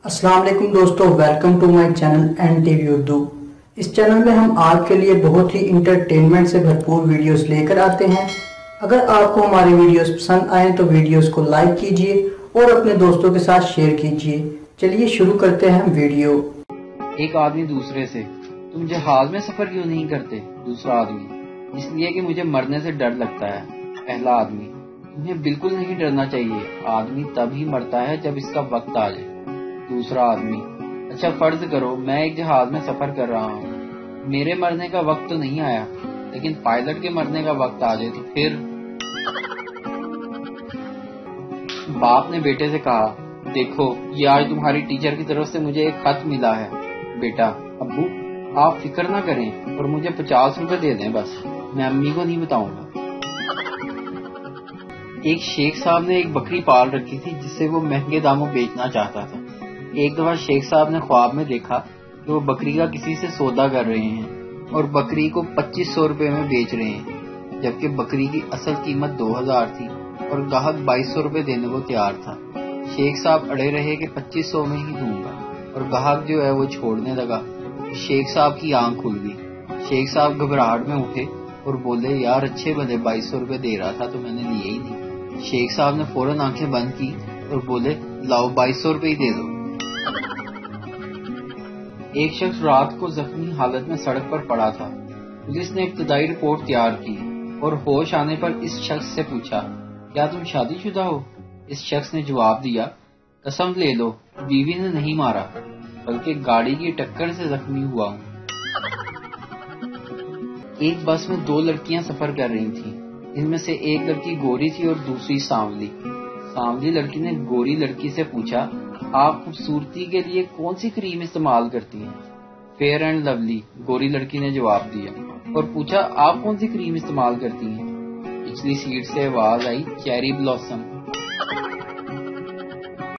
अस्सलाम वालेकुम दोस्तों, welcome to my channel N TV Urdu. इस चैनल में हम आपके लिए बहुत ही इंटरटेनमेंट से भरपूर वीडियोस लेकर आते हैं। अगर आपको हमारे वीडियोस पसंद आए तो वीडियोस को लाइक कीजिए और अपने दोस्तों के साथ शेयर कीजिए। चलिए शुरू करते हैं वीडियो। एक आदमी दूसरे से, तुम जहाज में सफर क्यों नहीं करते? दूसरा आदमी, इसलिए कि मुझे मरने से डर लगता है। पहला आदमी, तुम्हें बिल्कुल नहीं डरना चाहिए, आदमी तभी मरता है जब इसका वक्त आ जाए। दूसरा आदमी, अच्छा फर्ज करो मैं एक जहाज में सफर कर रहा हूँ, मेरे मरने का वक्त तो नहीं आया, लेकिन पायलट के मरने का वक्त आ जाए तो फिर? बाप ने बेटे से कहा, देखो ये आज तुम्हारी टीचर की तरफ से मुझे एक खत मिला है। बेटा, अब्बू आप फिक्र ना करें और मुझे 50 रुपए दे दें, बस मैं अम्मी को नहीं बताऊंगा। एक शेख साहब ने एक बकरी पाल रखी थी जिसे वो महंगे दामों बेचना चाहता था। एक दफा शेख साहब ने ख्वाब में देखा कि वो बकरी का किसी से सौदा कर रहे हैं और बकरी को 2500 रुपए में बेच रहे हैं, जबकि बकरी की असल कीमत 2000 थी और ग्राहक 2200 रुपए देने को तैयार था। शेख साहब अड़े रहे कि 2500 में ही दूंगा और ग्राहक जो है वो छोड़ने लगा। शेख साहब की आंख खुल गई। शेख साहब घबराहट में उठे और बोले, यार अच्छे भले 2200 रुपए दे रहा था तो मैंने लिए ही नहीं। शेख साहब ने फौरन आंखें बंद की और बोले, लाओ 2200 रुपए ही दे दो। एक शख्स रात को जख्मी हालत में सड़क पर पड़ा था। पुलिस ने इब्तदाई रिपोर्ट तैयार की और होश आने पर इस शख्स से पूछा, क्या तुम शादीशुदा हो? इस शख्स ने जवाब दिया, कसम ले लो बीवी ने नहीं मारा, बल्कि गाड़ी की टक्कर से जख्मी हुआ हूँ। एक बस में 2 लड़कियां सफर कर रही थीं। इनमें से एक लड़की गोरी थी और दूसरी सांवली। सांवली लड़की ने गोरी लड़की से पूछा, आप खूबसूरती के लिए कौन सी क्रीम इस्तेमाल करती हैं? फेयर एंड लवली, गोरी लड़की ने जवाब दिया और पूछा, आप कौन सी क्रीम इस्तेमाल करती हैं? पिछली सीट से आवाज आई, चेरी ब्लॉसम।